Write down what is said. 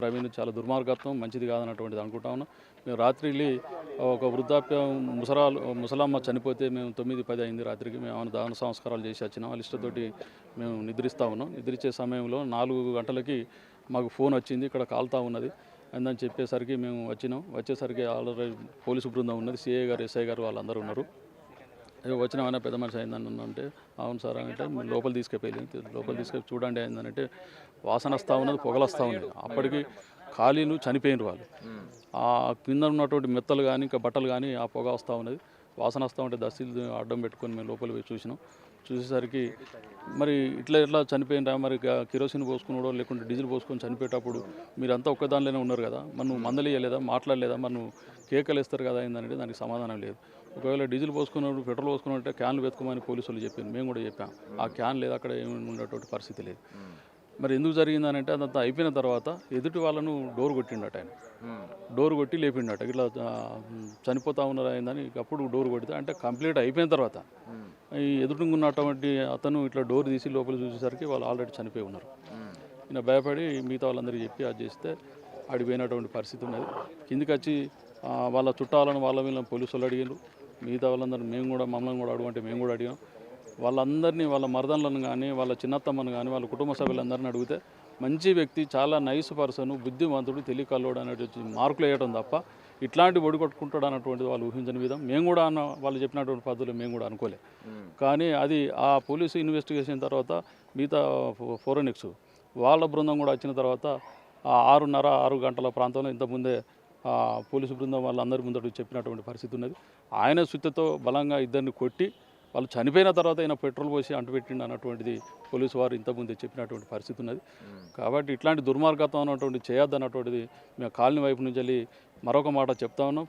ప్రవీణ్ చాలా దుర్మార్గత్వం మంచిది కాదన్నటువంటిది అనుకుంటా ఉన్నాం. మేము రాత్రి వెళ్ళి ఒక వృద్ధాప్యం ముసలమ్మ చనిపోతే మేము 9-10 అయింది రాత్రికి. మేము ఆమెను దహన సంస్కారాలు చేసి వచ్చినాం. వాళ్ళ ఇష్టతోటి మేము నిద్రిస్తూ ఉన్నాం. నిద్రించే సమయంలో 4 గంటలకి మాకు ఫోన్ వచ్చింది, ఇక్కడ కాలుతా ఉన్నది అని చెప్పేసరికి మేము వచ్చినాం. వచ్చేసరికి ఆల్రెడీ పోలీసు బృందం ఉన్నది, సిఐ గారు, ఎస్ఐ గారు వాళ్ళందరూ ఉన్నారు. వచ్చినామన్నా పెద్ద మనిషి అయిందని అంటే అవును సార్ అంటే లోపల తీసుకెళ్ళి చూడండి అయిందనంటే వాసన వస్తూ ఉన్నది, పొగలు వస్తూ ఉన్నది. అప్పటికి ఖాళీలు చనిపోయిన వాళ్ళు ఆ కింద ఉన్నటువంటి మెత్తలు కానీ ఇంకా బట్టలు కానీ ఆ పొగ వస్తూ ఉన్నది, వాసన వస్తూ ఉంటే దస్తీలు అడ్డం పెట్టుకొని మేము లోపల పోయి చూసినాం. చూసేసరికి మరి ఇట్లా చనిపోయినరా, మరి కిరోసిన్ పోసుకున్నాడో లేకుంటే డీజిల్ పోసుకొని చనిపోయేటప్పుడు మీరంతా ఒక్కదానిలోనే ఉన్నారు కదా, మరి నువ్వు మందలియలేదా, మాట్లాడలేదా, మరి నువ్వు కేకలు వేస్తారు కదా అయిందంటే దానికి సమాధానం లేదు. ఒకవేళ డీజిల్ పోసుకున్నాడు, పెట్రోల్ పోసుకున్నట్టే క్యాన్లు వెతుకోమని పోలీసు వాళ్ళు చెప్పారు. మేము కూడా చెప్పాం, ఆ క్యాన్ లేదు, అక్కడ ఏమి ఉండేటువంటి పరిస్థితి లేదు. మరి ఎందుకు జరిగిందనంటే అదంతా అయిపోయిన తర్వాత ఎదుటి వాళ్ళను డోర్ కొట్టిండట ఆయన. డోర్ కొట్టి లేపిండట, ఇట్లా చనిపోతా ఉన్నారు అయిందని. అప్పుడు డోర్ కొడితే అంటే కంప్లీట్ అయిపోయిన తర్వాత ఈ ఎదుటిన్నటువంటి అతను ఇట్లా డోర్ తీసి లోపల చూసేసరికి వాళ్ళు ఆల్రెడీ చనిపోయి ఉన్నారు. ఈయన భయపడి మిగతా వాళ్ళందరికీ చెప్పి అది చేస్తే ఆడిపోయినటువంటి పరిస్థితి ఉన్నది. కిందికి వచ్చి వాళ్ళ చుట్టాలను వీళ్ళని పోలీసు వాళ్ళు అడిగారు. మిగతా వాళ్ళందరూ మమ్మల్ని కూడా అడుగుంటే మేము కూడా అడిగాం. వాళ్ళందరినీ, వాళ్ళ మరదన్లను కానీ, వాళ్ళ చిన్నత్తమ్మను కానీ, వాళ్ళ కుటుంబ సభ్యులందరినీ అడిగితే మంచి వ్యక్తి, చాలా నైస్ పర్సన్, బుద్ధిమంతుడు, తెలియకల్లోడు అనేటువంటి మార్కులు వేయడం తప్ప ఇట్లాంటి ఒడిగొట్టుకుంటాడు అన్నటువంటిది వాళ్ళు ఊహించని విధం. మేము కూడా వాళ్ళు చెప్పినటువంటి పద్ధతులు మేము కూడా అనుకోలే. కానీ అది ఆ పోలీసు ఇన్వెస్టిగేషన్ తర్వాత మిగతా ఫోరెనిక్స్ వాళ్ళ బృందం కూడా వచ్చిన తర్వాత 6:30-6 గంటల ప్రాంతంలో ఇంతకుముందే పోలీసు బృందం వాళ్ళందరి ముందట చెప్పినటువంటి పరిస్థితి ఉన్నది. ఆయన సుత్తితో బలంగా ఇద్దరిని కొట్టి వాళ్ళు చనిపోయిన తర్వాత ఆయన పెట్రోల్ పోసి అంటుపెట్టిండు అన్నటువంటిది పోలీసు వారు ఇంతకుముందే చెప్పినటువంటి పరిస్థితి ఉన్నది. కాబట్టి ఇట్లాంటి దుర్మార్గత్వం అన్నటువంటి చేయొద్దన్నటువంటిది మేము కాలనీ వైపు నుంచి వెళ్ళి మరొక మాట చెప్తా ఉన్నాం.